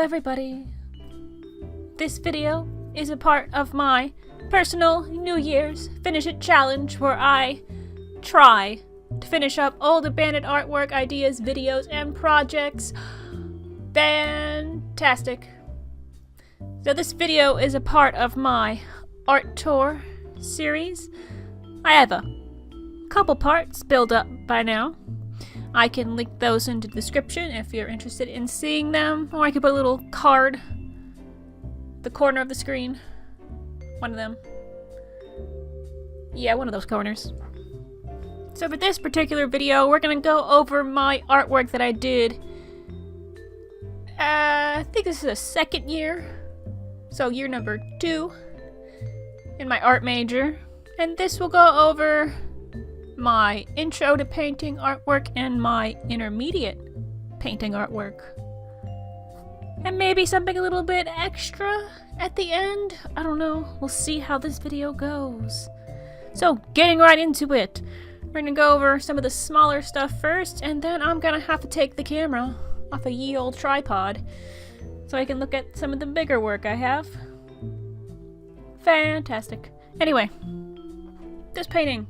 everybody. This video is a part of my personal New Year's Finish It challenge where I try to finish up all the bandit artwork, ideas, videos, and projects. Fantastic. So this video is a part of my art tour series. I have a couple parts built up by now. I can link those in the description if you're interested in seeing them, or I can put a little card the corner of the screen. One of them. Yeah, one of those corners. So for this particular video, we're gonna go over my artwork that I did. I think this is a second year. So year number 2 in my art major. And this will go over my intro to painting artwork and my intermediate painting artwork. And maybe something a little bit extra at the end. I don't know. We'll see how this video goes. So, getting right into it. We're gonna go over some of the smaller stuff first, and then I'm gonna have to take the camera off a ye old tripod so I can look at some of the bigger work I have. Fantastic. Anyway, this painting.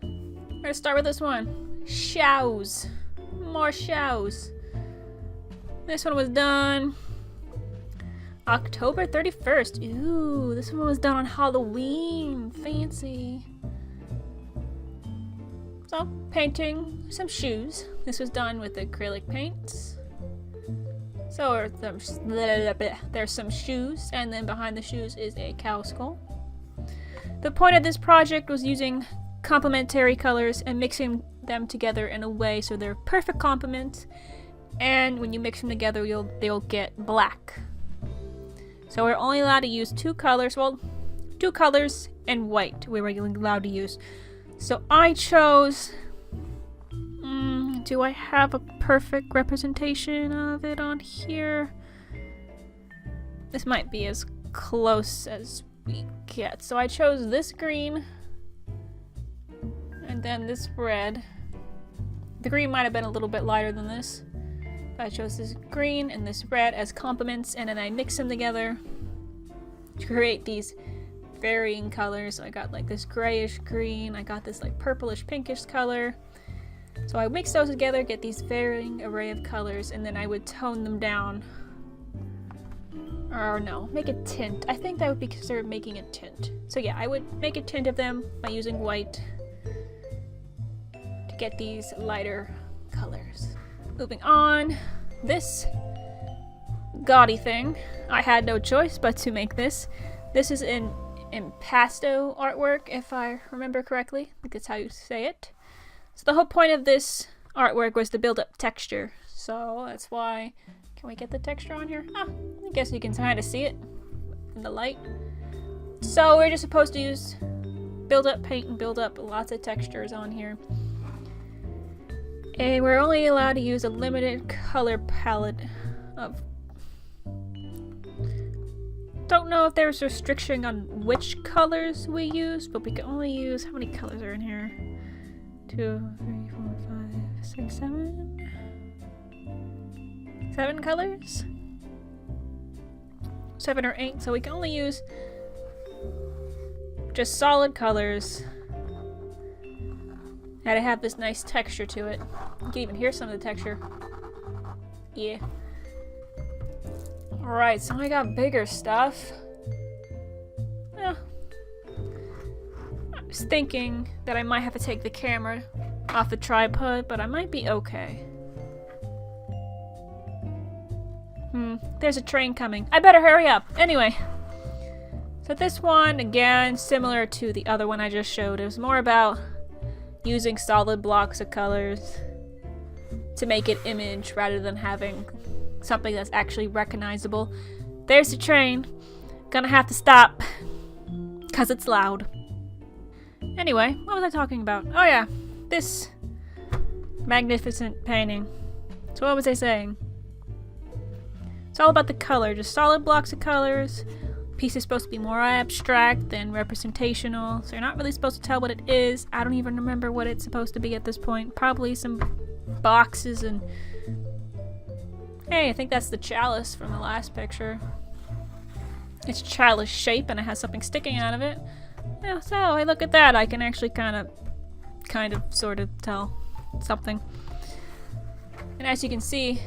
We're gonna start with this one. Shows. More shows. This one was done October 31st. Ooh, this one was done on Halloween. Fancy. So, painting some shoes. This was done with acrylic paints. So, there's some shoes, and then behind the shoes is a cow skull. The point of this project was using complementary colors and mixing them together in a way so they're perfect complements, and when you mix them together they'll get black. So we're only allowed to use 2 colors, well, 2 colors and white we were allowed to use. So I chose, do I have a perfect representation of it on here? This might be as close as we get. So I chose this green and then this red. The green might have been a little bit lighter than this. But I chose this green and this red as complements, and then I mix them together to create these varying colors. So I got like this grayish green, I got this like purplish pinkish color. So I mix those together, get these varying array of colors, and then I would tone them down. Or no, make a tint. I think that would be considered making a tint. So yeah, I would make a tint of them by using white to get these lighter colors. Moving on, this gaudy thing, I had no choice but to make this. This is in impasto artwork, if I remember correctly. I think that's how you say it. So the whole point of this artwork was to build up texture. So that's why, can we get the texture on here? I guess you can kind of see it in the light. So we're just supposed to use build up paint and build up lots of textures on here. And we're only allowed to use a limited color palette of... Don't know if there's restriction on which colors we use, but we can only use... How many colors are in here? 2, 3, 4, 5, 6, 7... 7 colors? 7 or 8, so we can only use just solid colors. And I have this nice texture to it. You can even hear some of the texture. Yeah. Alright, so I got bigger stuff. I was thinking that I might have to take the camera off the tripod, but I might be okay. There's a train coming. I better hurry up. Anyway. So this one, again, similar to the other one I just showed. It was more about using solid blocks of colors to make it image rather than having something that's actually recognizable. There's the train. Gonna have to stop because it's loud. Anyway, what was I talking about? Oh yeah, this magnificent painting. So what was I saying? It's all about the color, just solid blocks of colors. Piece is supposed to be more abstract than representational, so you're not really supposed to tell what it is. I don't even remember what it's supposed to be at this point. Probably some boxes and Hey, I think that's the chalice from the last picture. It's chalice shape and it has something sticking out of it. Yeah, so I look at that, I can actually kind of sort of tell something. And as you can see,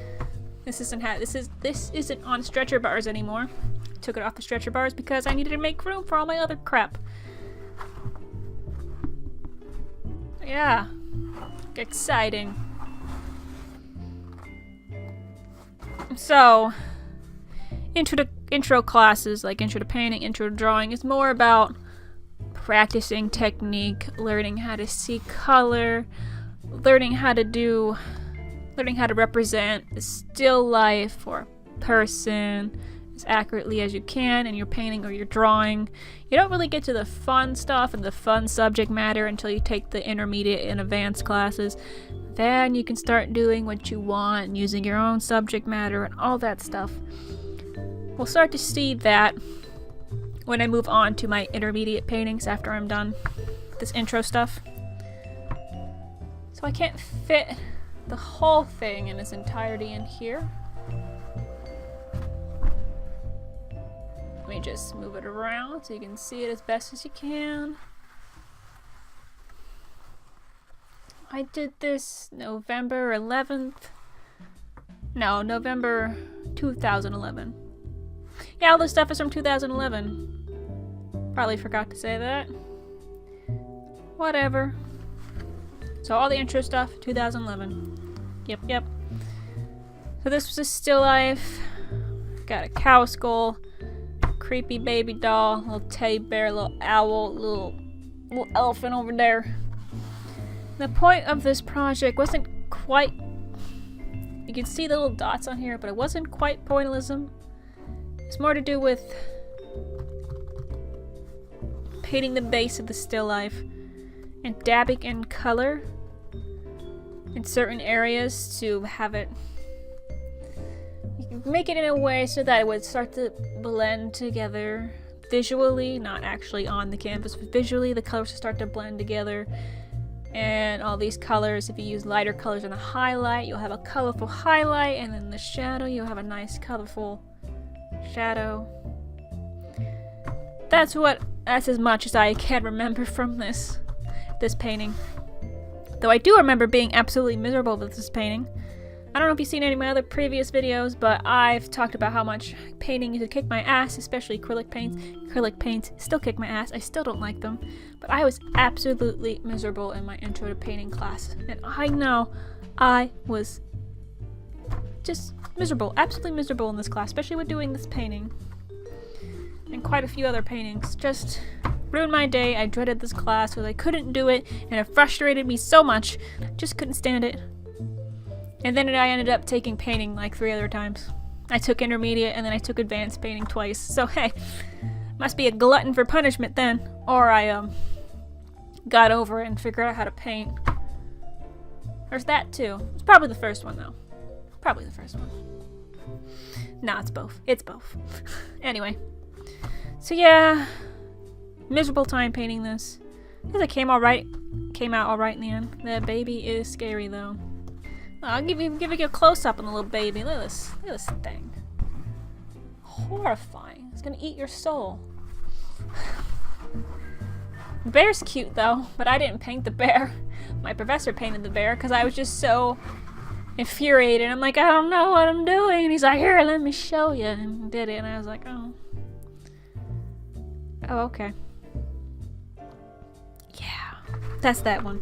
this isn't on stretcher bars anymore. I took it off the stretcher bars because I needed to make room for all my other crap. Yeah, exciting. So, intro classes like intro to painting, intro to drawing is more about practicing technique, learning how to see color, learning how to represent a still life or person as accurately as you can in your painting or your drawing. You don't really get to the fun stuff and the fun subject matter until you take the intermediate and advanced classes. Then you can start doing what you want and using your own subject matter and all that stuff. We'll start to see that when I move on to my intermediate paintings after I'm done with this intro stuff. So I can't fit the whole thing in its entirety in here. Let me just move it around so you can see it as best as you can. I did this November 11th. No, November 2011. Yeah, all this stuff is from 2011. Probably forgot to say that. Whatever. So all the intro stuff, 2011. Yep. So this was a still life. Got a cow skull, creepy baby doll, little teddy bear, little owl, little elephant over there. The point of this project wasn't quite... You can see the little dots on here, but it wasn't quite pointillism. It's more to do with painting the base of the still life and dabbing in color in certain areas to have it... You can make it in a way so that it would start to blend together visually, not actually on the canvas, but visually the colors start to blend together. And all these colors, if you use lighter colors in a highlight, you'll have a colorful highlight, and in the shadow you'll have a nice colorful shadow. That's as much as I can remember from this painting. Though I do remember being absolutely miserable with this painting. I don't know if you've seen any of my other previous videos, but I've talked about how much painting used to kick my ass, especially acrylic paints. Acrylic paints still kick my ass. I still don't like them. But I was absolutely miserable in my intro to painting class. And I know I was just miserable, absolutely miserable in this class, especially with doing this painting. And quite a few other paintings. Just ruined my day. I dreaded this class because I couldn't do it, and it frustrated me so much. I just couldn't stand it. And then I ended up taking painting like 3 other times. I took intermediate and then I took advanced painting twice. So hey, must be a glutton for punishment then. Or I got over it and figured out how to paint. There's that too. It's probably the first one though. Probably the first one. Nah, it's both. It's both. Anyway. So yeah, miserable time painting this. I guess it came out alright in the end. The baby is scary though. I'll give you a close up on the little baby. Look at this thing. Horrifying. It's gonna eat your soul. The bear's cute though, but I didn't paint the bear. My professor painted the bear because I was just so infuriated. I'm like, I don't know what I'm doing. And he's like, here, let me show you. And did it. And I was like, oh, okay. Yeah, that's that one.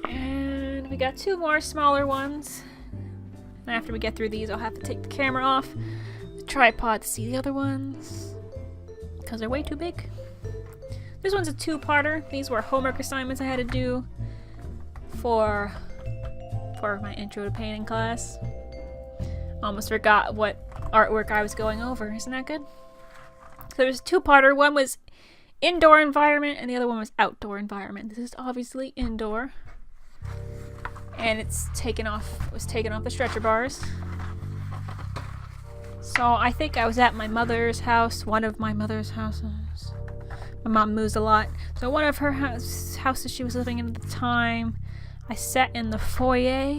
And we got 2 more smaller ones. And after we get through these, I'll have to take the camera off the tripod to see the other ones because they're way too big. This one's a 2-parter. These were homework assignments I had to do for my intro to painting class. Almost forgot what artwork I was going over. Isn't that good? So there was a 2-parter. One was indoor environment and the other one was outdoor environment. This is obviously indoor. And was taken off the stretcher bars. So I think I was at my mother's house, one of my mother's houses. My mom moves a lot. So one of her houses she was living in at the time, I sat in the foyer.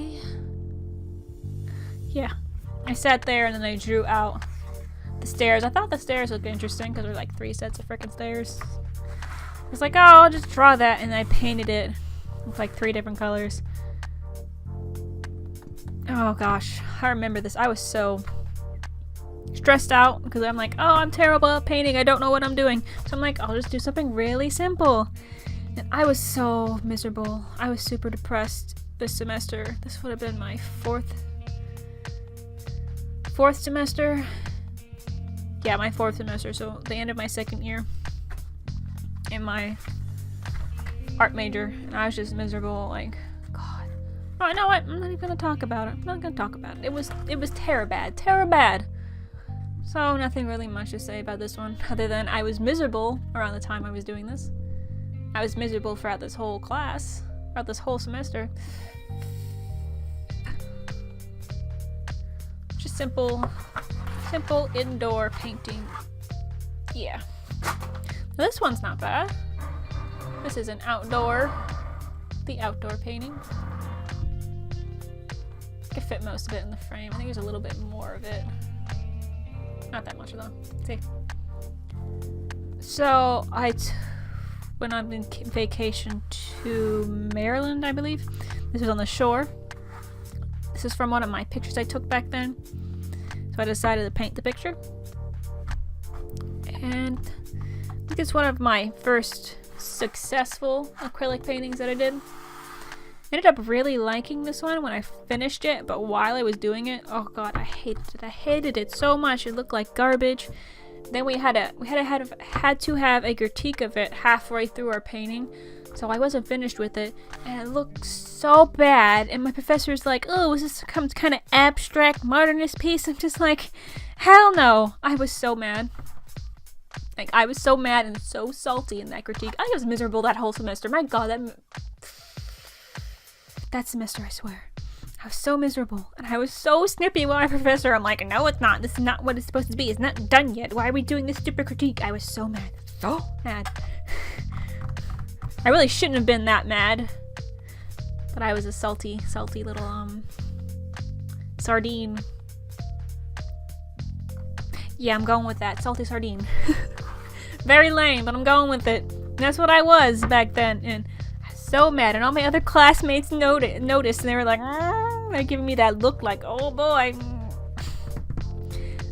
Yeah, I sat there and then I drew out the stairs. I thought the stairs looked interesting because there were like 3 sets of freaking stairs. I was like, oh, I'll just draw that, and I painted it with like 3 different colors. Oh gosh, I remember this. I was so stressed out because I'm like, oh, I'm terrible at painting. I don't know what I'm doing. So I'm like, I'll just do something really simple. And I was so miserable. I was super depressed this semester. This would have been my fourth semester. Yeah, my 4th semester. So the end of my 2nd year in my art major. And I was just miserable. Like, God. Oh, you know what? I'm not even gonna talk about it. I'm not gonna talk about it. It was terrible bad. So nothing really much to say about this one, other than I was miserable around the time I was doing this. I was miserable throughout this whole class, throughout this whole semester. Just simple indoor painting. Yeah. Now this one's not bad. This is the outdoor painting. I could fit most of it in the frame. I think there's a little bit more of it. Not that much though. See. So went on vacation to Maryland, I believe. This was on the shore. This is from one of my pictures I took back then. So I decided to paint the picture. And I think it's one of my first successful acrylic paintings that I did. I ended up really liking this one when I finished it, but while I was doing it, oh god, I hated it. I hated it so much. It looked like garbage. Then we had to have a critique of it halfway through our painting, so I wasn't finished with it, and it looked so bad. And my professor's like, "Oh, is this some kind of abstract modernist piece?" I'm just like, "Hell no!" I was so mad. Like, I was so mad and so salty in that critique. I was miserable that whole semester. My god, that semester, I swear. I was so miserable, and I was so snippy with my professor. I'm like, no, it's not. This is not what it's supposed to be. It's not done yet. Why are we doing this stupid critique? I was so mad. So mad. I really shouldn't have been that mad. But I was a salty little, sardine. Yeah, I'm going with that. Salty sardine. Very lame, but I'm going with it. And that's what I was back then, and I was so mad. And all my other classmates noticed, and they were like, they're giving me that look like, oh boy.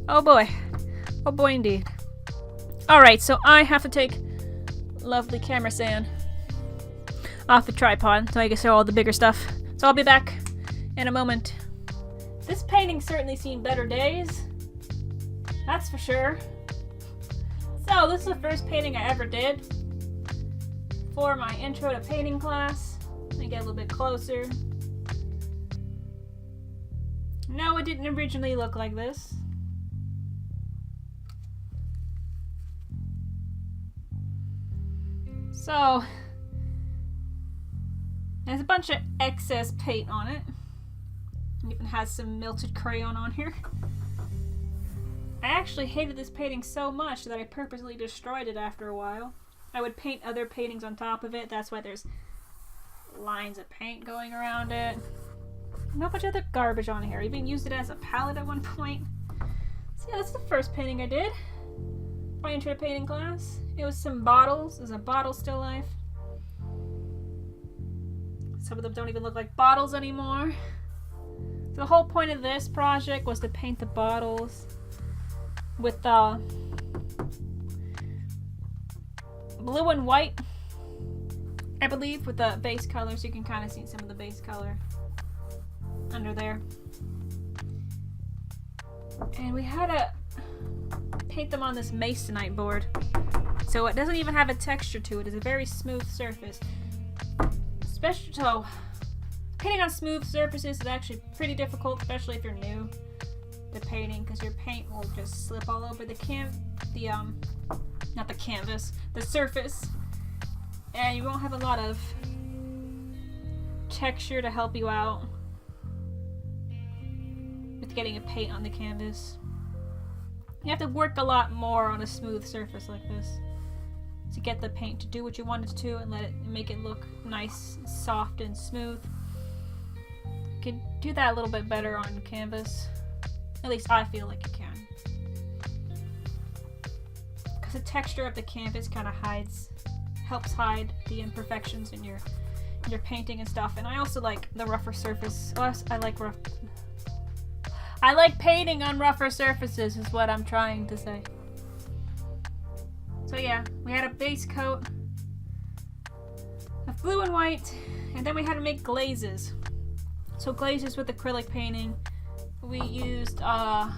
Oh boy. Oh boy indeed. Alright, so I have to take lovely camera stand off the tripod so I can show all the bigger stuff. So I'll be back in a moment. This painting certainly seen better days. That's for sure. So this is the first painting I ever did for my intro to painting class. Let me get a little bit closer. No, it didn't originally look like this. So there's a bunch of excess paint on it. It even has some melted crayon on here. I actually hated this painting so much that I purposely destroyed it after a while. I would paint other paintings on top of it. That's why there's lines of paint going around it. And a bunch of other garbage on here. I even used it as a palette at one point. So yeah, that's the first painting I did. My intro to painting class. It was some bottles. There's a bottle still life. Some of them don't even look like bottles anymore. So the whole point of this project was to paint the bottles with blue and white, I believe, with the base color, so you can kind of see some of the base color under there. And we had to paint them on this masonite board, so it doesn't even have a texture to it. It's a very smooth surface. Especially so, painting on smooth surfaces is actually pretty difficult, especially if you're new to painting, because your paint will just slip all over the surface, and you won't have a lot of texture to help you out with getting a paint on the canvas. You have to work a lot more on a smooth surface like this to get the paint to do what you want it to and make it look nice, soft, and smooth. You can do that a little bit better on canvas At least I feel like it can. Because the texture of the canvas kind of helps hide the imperfections in your painting and stuff. And I also like the rougher surface. I like painting on rougher surfaces is what I'm trying to say. So yeah, we had a base coat of blue and white, and then we had to make glazes. So glazes with acrylic painting. We used a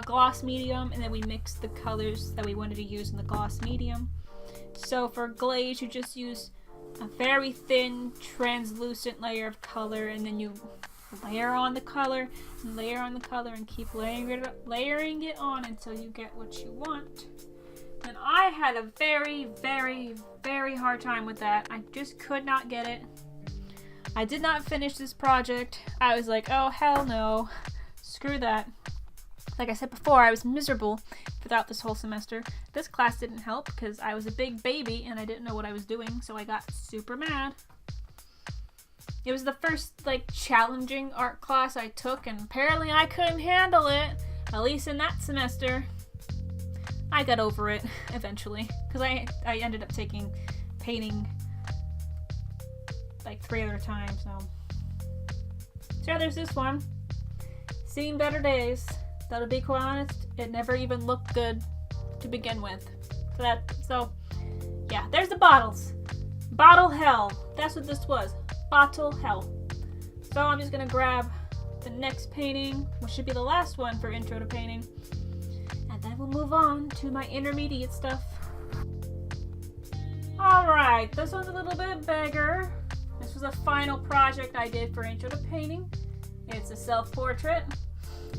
gloss medium, and then we mixed the colors that we wanted to use in the gloss medium. So for glaze, you just use a very thin, translucent layer of color, and then you layer on the color, and layer on the color, and keep layering it on until you get what you want. And I had a very, very, very hard time with that. I just could not get it. I did not finish this project. I was like, oh hell no, screw that. Like I said before, I was miserable throughout this whole semester. This class didn't help because I was a big baby and I didn't know what I was doing, so I got super mad. It was the first challenging art class I took, and apparently I couldn't handle it, at least in that semester. I got over it eventually because I ended up taking painting 3 other times. So yeah, there's this one. Seen better days. That'll be quite honest, it never even looked good to begin with. So yeah, there's the bottles. Bottle hell. That's what this was. Bottle hell. So I'm just gonna grab the next painting, which should be the last one for intro to painting, and then we'll move on to my intermediate stuff. Alright, this one's a little bit bigger. This was a final project I did for intro to painting. It's a self-portrait.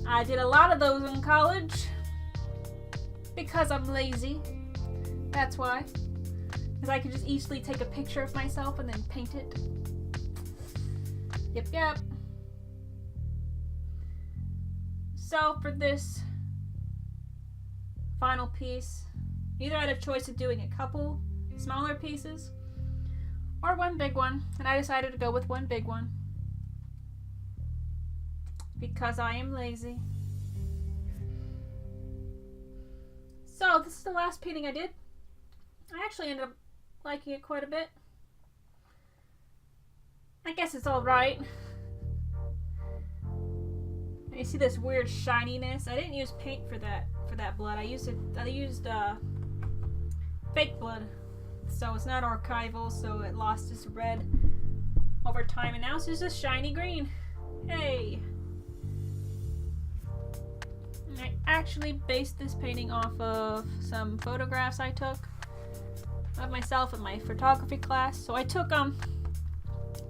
I did a lot of those in college because I'm lazy. That's why. Because I could just easily take a picture of myself and then paint it. Yep. So for this final piece, either I had a choice of doing a couple smaller pieces or one big one, and I decided to go with one big one because I am lazy. So this is the last painting I did. I actually ended up liking it quite a bit. I guess it's alright. You see this weird shininess? I didn't use paint for that blood. I used fake blood. So it's not archival, so it lost its red over time, and now it's just a shiny green. Hey! And I actually based this painting off of some photographs I took of myself in my photography class. So I took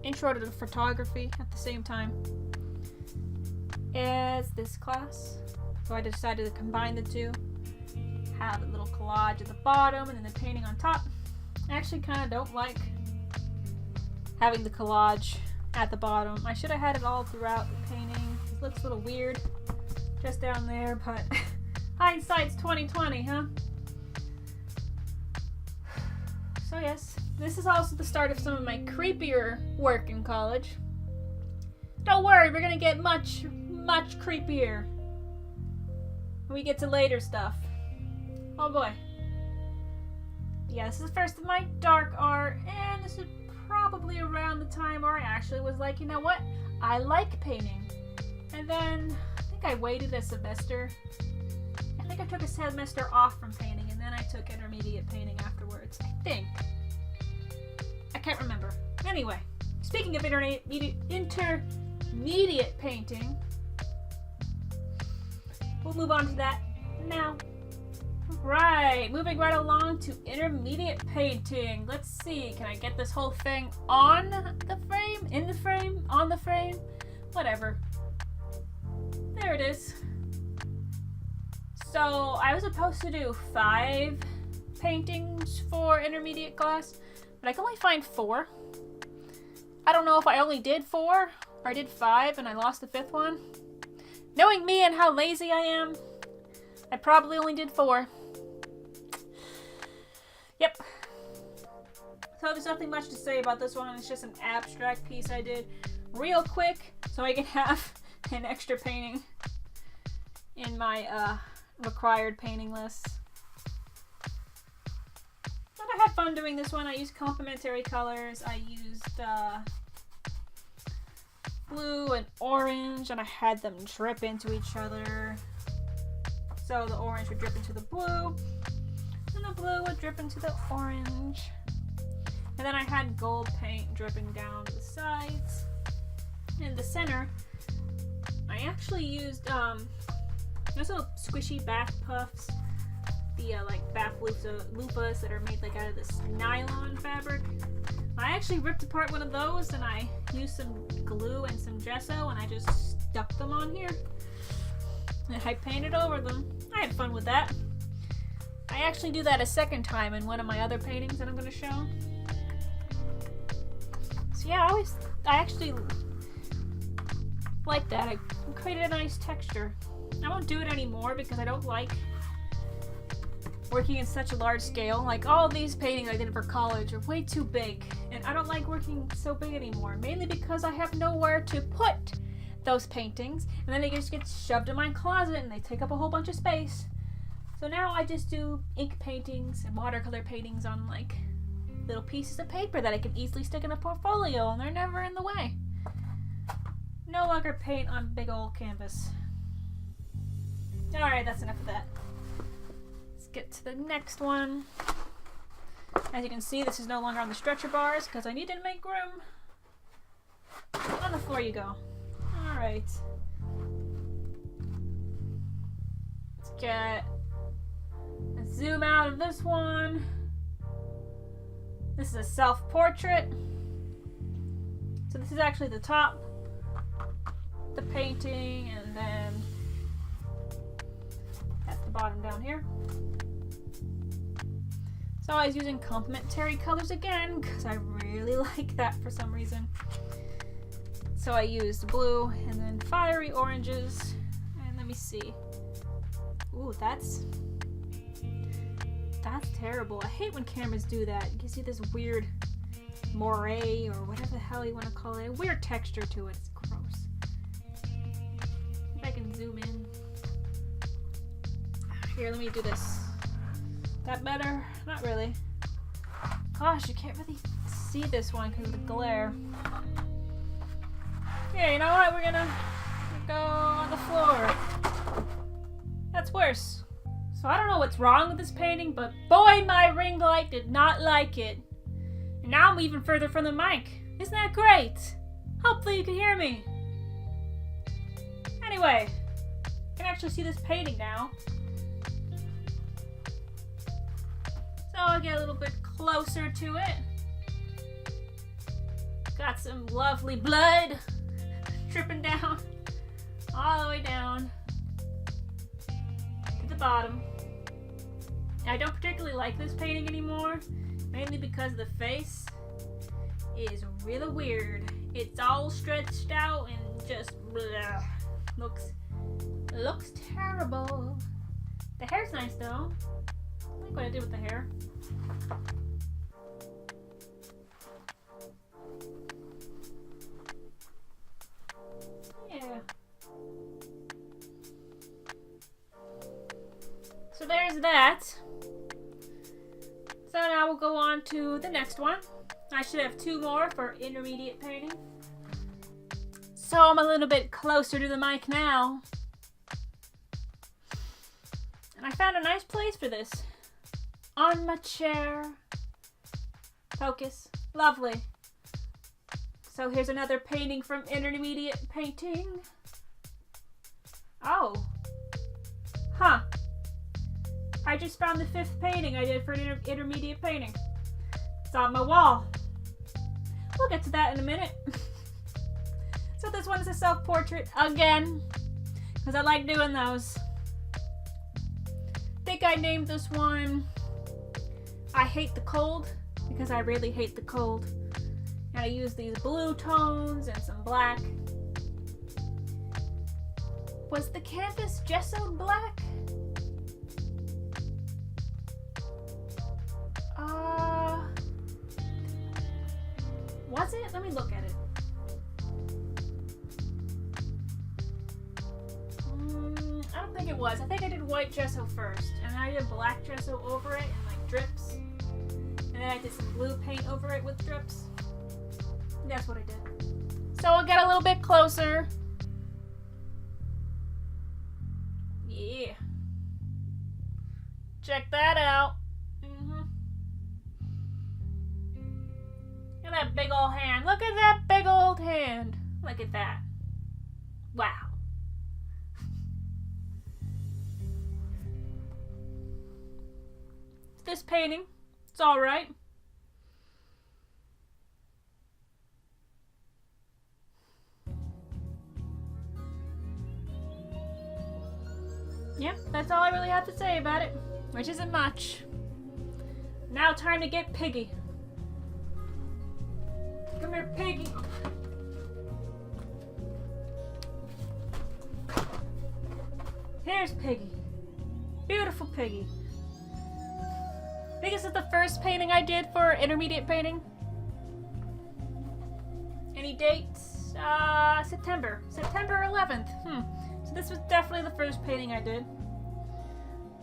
intro to photography at the same time as this class. So I decided to combine the two. Have a little collage at the bottom and then the painting on top. I actually kind of don't like having the collage at the bottom. I should have had it all throughout the painting. It looks a little weird just down there, but hindsight's 20/20, huh? So yes, this is also the start of some of my creepier work in college. Don't worry, we're gonna get much, much creepier when we get to later stuff. Oh boy. Yeah, this is the first of my dark art, and this is probably around the time where I actually was like, you know what? I like painting. And then I think I waited a semester. I think I took a semester off from painting, and then I took intermediate painting afterwards. I think. I can't remember. Anyway, speaking of intermediate painting, we'll move on to that now. Right, moving right along to intermediate painting. Let's see, can I get this whole thing on the frame? In the frame? On the frame? Whatever. There it is. So I was supposed to do 5 paintings for intermediate class, but I can only find 4. I don't know if I only did 4 or I did 5 and I lost the 5th one. Knowing me and how lazy I am, I probably only did 4. Yep. So there's nothing much to say about this one. It's just an abstract piece I did real quick so I can have an extra painting my required painting list. But I had fun doing this one. I used complementary colors. I used blue and orange, and I had them drip into each other. So the orange would drip into the blue, and the blue would drip into the orange. And then I had gold paint dripping down the sides. In the center, I actually used those little squishy bath puffs, the like bath loofahs that are made like out of this nylon fabric. I actually ripped apart one of those and I used some glue and some gesso and I just stuck them on here. And I painted over them. I had fun with that. I actually do that a second time in one of my other paintings that I'm going to show. So yeah, I actually like that. I created a nice texture. I won't do it anymore because I don't like working in such a large scale. Like all these paintings I did for college are way too big, and I don't like working so big anymore, mainly because I have nowhere to put those paintings, and then they just get shoved in my closet and they take up a whole bunch of space. So now I just do ink paintings and watercolor paintings on like little pieces of paper that I can easily stick in a portfolio, and they're never in the way. No longer paint on big old canvas. Alright, that's enough of that. Let's get to the next one. As you can see, this is no longer on the stretcher bars because I needed to make room. On the floor you go. Alright. Let's get a zoom out of this one. This is a self-portrait. So this is actually the top, the painting, and then that's the bottom down here. So I was using complementary colors again because I really like that for some reason. So I used blue and then fiery oranges, and let me see. Ooh, that's terrible. I hate when cameras do that. It gives you this weird moire or whatever the hell you want to call it. A weird texture to it. It's gross. If I can zoom in. Here, let me do this. That better? Not really. Gosh, you can't really see this one because of the glare. Yeah, you know what? We're gonna go on the floor. That's worse. So I don't know what's wrong with this painting, but boy, my ring light did not like it. And now I'm even further from the mic. Isn't that great? Hopefully you can hear me. Anyway, you can actually see this painting now. So I'll get a little bit closer to it. Got some lovely blood dripping down, all the way down to the bottom. I don't particularly like this painting anymore, mainly because the face is really weird. It's all stretched out and just bleh. Looks terrible. The hair's nice though. I like what I did with the hair. Yeah. So there's that. So now we'll go on to the next one. I should have two more for intermediate painting. So I'm a little bit closer to the mic now. And I found a nice place for this. On my chair. Focus. Lovely. So here's another painting from intermediate painting. Oh. Huh. I just found the 5th painting I did for an intermediate painting. It's on my wall. We'll get to that in a minute. So this one is a self-portrait again, because I like doing those. I think I named this one I Hate the Cold, because I really hate the cold. And I used these blue tones and some black. Was the canvas gessoed black? Was it? Let me look at it. I don't think it was. I think I did white gesso first, and then I did black gesso over it and like drips. And then I did some blue paint over it with drips. That's what I did. So I'll get a little bit closer. Yeah. Check that out. Look at that big old hand. Look at that big old hand. Look at that. Wow. This painting, it's alright. Yeah, that's all I really have to say about it, which isn't much. Now time to get Piggy. Come here, Piggy. Here's Piggy. Beautiful Piggy. I think this is the first painting I did for intermediate painting. Any dates? September 11th. So this was definitely the first painting I did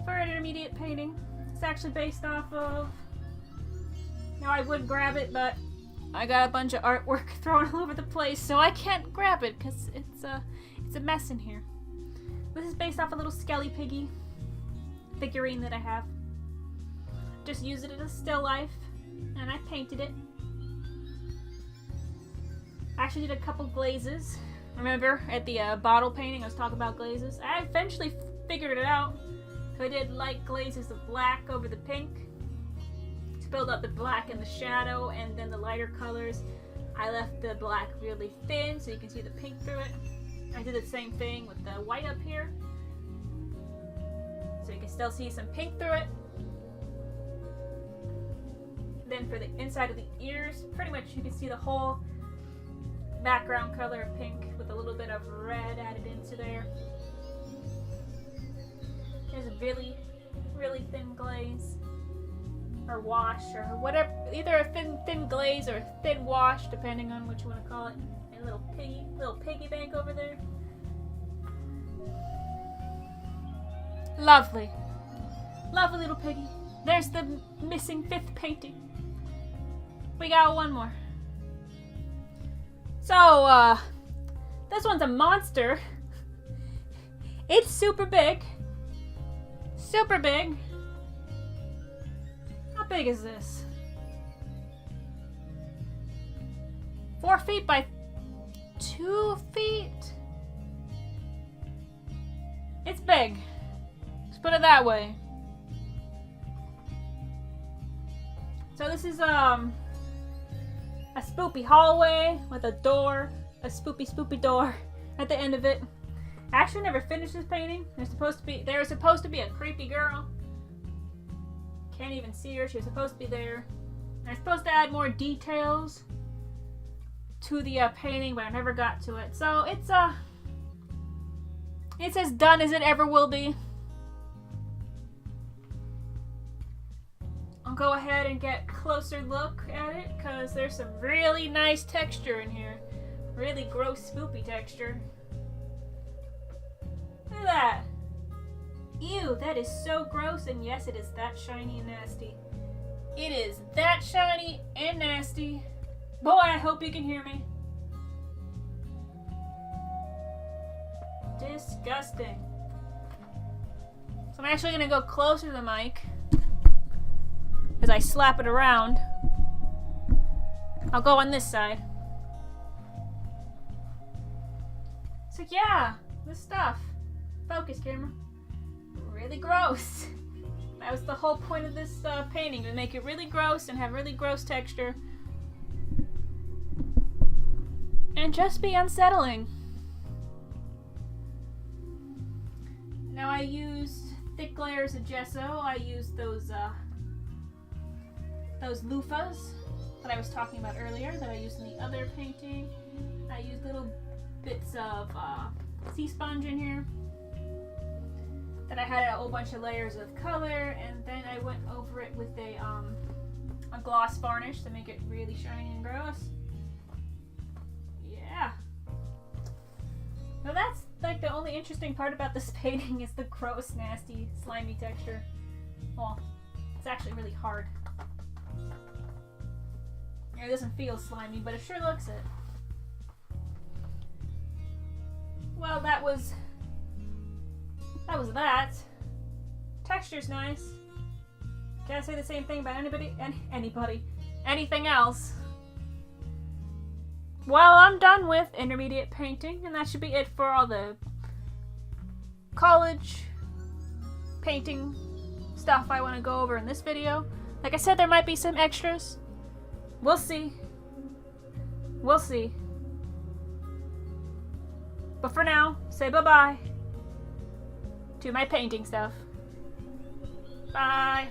for an intermediate painting. It's actually based off of... Now I would grab it, but I got a bunch of artwork thrown all over the place, so I can't grab it because it's a mess in here. This is based off a little Skelly Piggy figurine that I have. Just used it as a still life, and I painted it. I actually did a couple glazes. Remember at the bottle painting I was talking about glazes? I eventually figured it out. So I did light glazes of black over the pink to build up the black in the shadow, and then the lighter colors I left the black really thin so you can see the pink through it. I did the same thing with the white up here, so you can still see some pink through it. Then for the inside of the ears, pretty much you can see the whole background color of pink with a little bit of red added into there. There's a really, really thin glaze or wash or whatever, either a thin glaze or thin wash, depending on what you want to call it. And a little piggy bank over there. Lovely. Lovely little piggy. There's the missing 5th painting. We got one more. So, this one's a monster. It's super big. Super big. How big is this? 4 feet by 2 feet? It's big. Let's put it that way. So this is a spoopy hallway with a door, a spoopy door at the end of it. I actually never finished this painting. There's supposed to be a creepy girl. Can't even see her. She was supposed to be there. I'm supposed to add more details to the painting, but I never got to it. So it's as done as it ever will be. I'll go ahead and get a closer look at it because there's some really nice texture in here. Really gross, spoopy texture. Look at that. Ew, that is so gross, and yes, it is that shiny and nasty. It is that shiny and nasty. Boy, I hope you can hear me. Disgusting. So I'm actually going to go closer to the mic as I slap it around. I'll go on this side. So yeah, this stuff. Focus, camera. Really gross. That was the whole point of this painting, to make it really gross and have really gross texture. And just be unsettling. Now I used thick layers of gesso. I used those loofahs that I was talking about earlier that I used in the other painting. I used little bits of sea sponge in here that I had a whole bunch of layers of color, and then I went over it with a gloss varnish to make it really shiny and gross. Yeah. So that's like think the only interesting part about this painting is the gross, nasty, slimy texture. Well, it's actually really hard. It doesn't feel slimy, but it sure looks it. Well, that was that. Texture's nice. Can't say the same thing about anything else. Well, I'm done with intermediate painting, and that should be it for all the college painting stuff I want to go over in this video. Like I said, there might be some extras. We'll see. We'll see. But for now, say bye-bye to my painting stuff. Bye.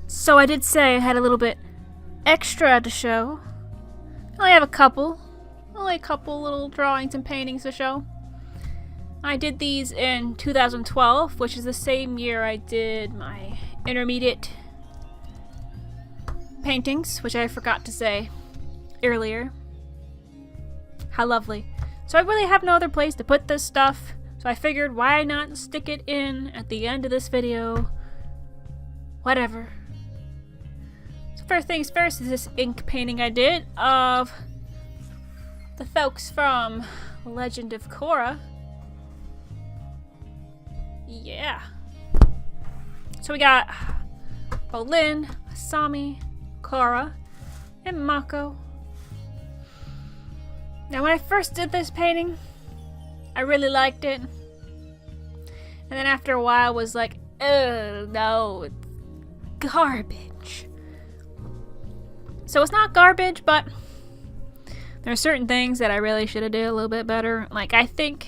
So I did say I had a little bit extra to show. I only have only a couple little drawings and paintings to show. I did these in 2012, which is the same year I did my intermediate paintings, which I forgot to say earlier. How lovely. So I really have no other place to put this stuff, so I figured why not stick it in at the end of this video. Whatever. So first things first is this ink painting I did of the folks from Legend of Korra. Yeah. So we got Bolin, Asami, Korra, and Mako. Now when I first did this painting, I really liked it. And then after a while was like, oh no, it's garbage. So it's not garbage, but there are certain things that I really should have did a little bit better. Like I think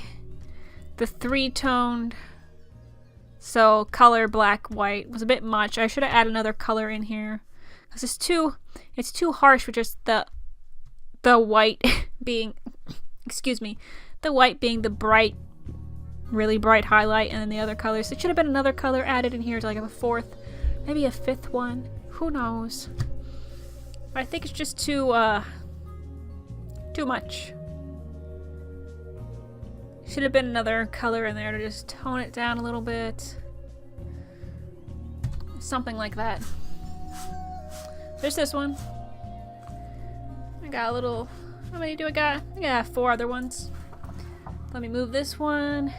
the three-toned, so color black, white, was a bit much. I should have added another color in here. Because it's too harsh with just the white being, excuse me, the white being the bright, really bright highlight, and then the other colors. It should have been another color added in here to like a fourth, maybe a fifth one. Who knows? But I think it's just too much. Should have been another color in there to just tone it down a little bit. Something like that. There's this one. I got a little... How many do I got? I got 4 other ones. Let me move this one.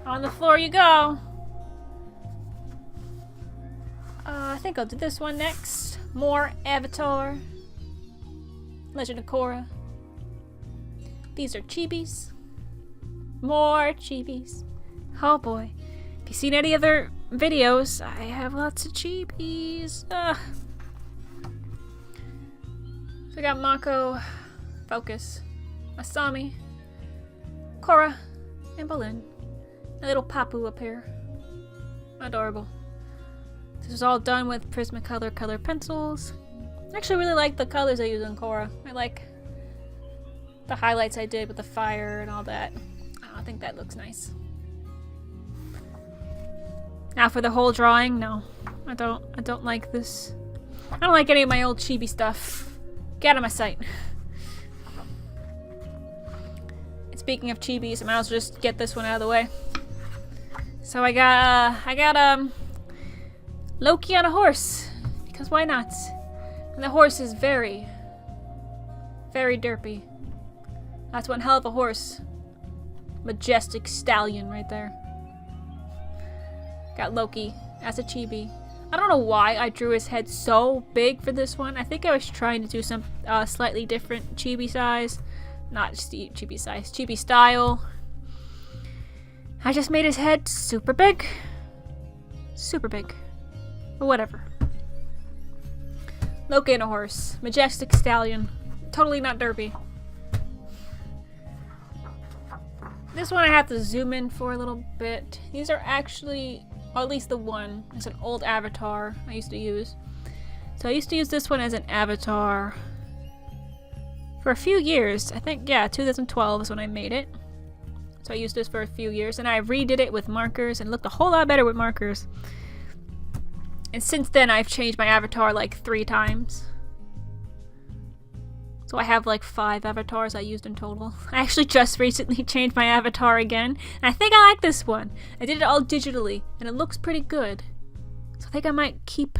On the floor you go. I think I'll do this one next. More Avatar. Legend of Korra. These are chibis. More chibis. Oh boy. If you've seen any other videos, I have lots of chibis. Ugh. So I got Mako, Focus, Asami, Korra, and Bolin. A little Papu up here. Adorable. This is all done with Prismacolor color pencils. I actually really like the colors I use on Korra. I like the highlights I did with the fire and all that. I think that looks nice. Now for the whole drawing, no. I don't like this. I don't like any of my old chibi stuff. Get out of my sight. And speaking of chibis, I might as well just get this one out of the way. So I got Loki on a horse, because why not? And the horse is very, very derpy. That's one hell of a horse. Majestic stallion right there. Got Loki as a chibi. I don't know why I drew his head so big for this one. I think I was trying to do some slightly different chibi size. Not chibi size, chibi style. I just made his head super big. Super big. But whatever. Loki and a horse. Majestic stallion. Totally not derpy. This one I have to zoom in for a little bit. These are actually, or at least the one, is an old avatar I used to use. So I used to use this one as an avatar for a few years. I think, yeah, 2012 is when I made it. So I used this for a few years, and I redid it with markers, and it looked a whole lot better with markers. And since then, I've changed my avatar like 3 times. So I have like 5 avatars I used in total. I actually just recently changed my avatar again, and I think I like this one. I did it all digitally, and it looks pretty good. So I think I might keep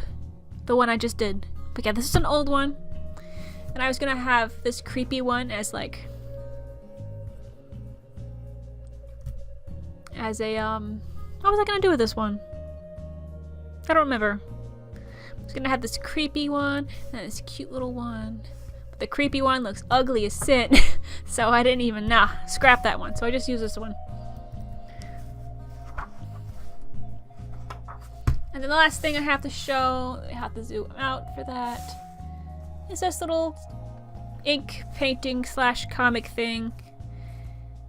the one I just did. But yeah, this is an old one. And I was gonna have this creepy one as like... as a, what was I gonna do with this one? I don't remember. I was gonna have this creepy one, and this cute little one. The creepy one looks ugly as sin, so I didn't even, scrap that one. So I just use this one. And then the last thing I have to show, I have to zoom out for that, is this little ink painting / comic thing.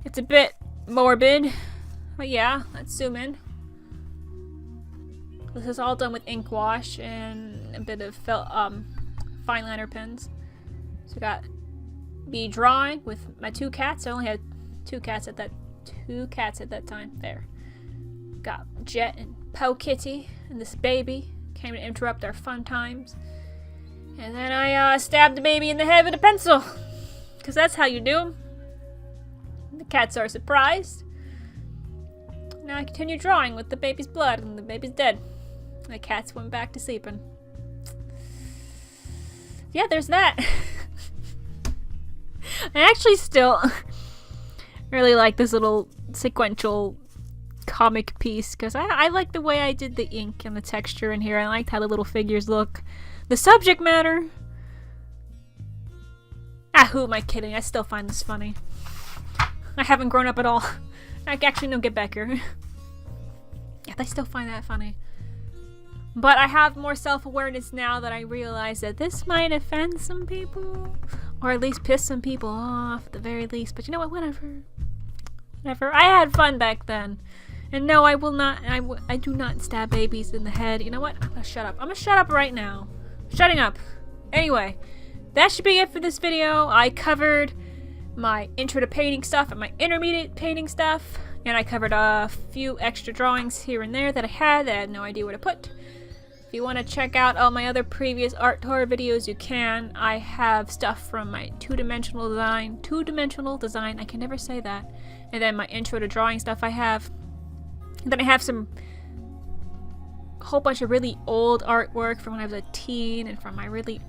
It's a bit morbid, but yeah, let's zoom in. This is all done with ink wash and a bit of fine liner pens. So got me drawing with my 2 cats. I only had 2 cats at that time. There. Got Jet and Po Kitty and this baby came to interrupt our fun times. And then I stabbed the baby in the head with a pencil, because that's how you do 'em. The cats are surprised. Now I continue drawing with the baby's blood, and the baby's dead. The cats went back to sleeping. Yeah, there's that. I actually still really like this little sequential comic piece, because I like the way I did the ink and the texture in here. I liked how the little figures look. The subject matter... who am I kidding? I still find this funny. I haven't grown up at all. Actually, no, get back here. Yeah, I still find that funny. But I have more self-awareness now that I realize that this might offend some people. Or at least piss some people off, at the very least. But you know what? Whatever. Whatever. I had fun back then. And no, I will not. I do not stab babies in the head. You know what? I'm gonna shut up. I'm gonna shut up right now. Shutting up. Anyway, that should be it for this video. I covered my intro to painting stuff and my intermediate painting stuff. And I covered a few extra drawings here and there that I had no idea where to put. If you want to check out all my other previous art tour videos, you can. I have stuff from my two-dimensional design, I can never say that. And then my intro to drawing stuff I have. And then I have a whole bunch of really old artwork from when I was a teen and from my early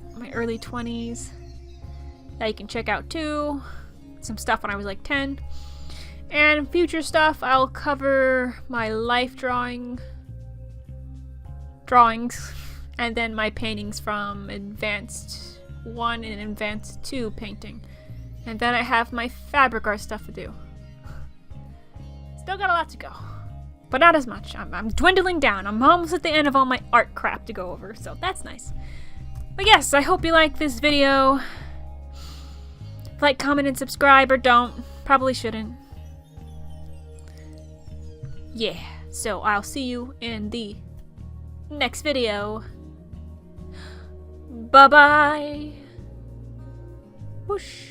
20s that you can check out too. Some stuff when I was like 10. And future stuff, I'll cover my life drawings and then my paintings from Advanced 1 and Advanced 2 painting. And then I have my fabric art stuff to do. Still got a lot to go, but not as much. I'm dwindling down. I'm almost at the end of all my art crap to go over, so that's nice. But yes, I hope you like this video. Like, comment, and subscribe, or don't. Probably shouldn't. Yeah, so I'll see you in the next video. Bye-bye. Whoosh.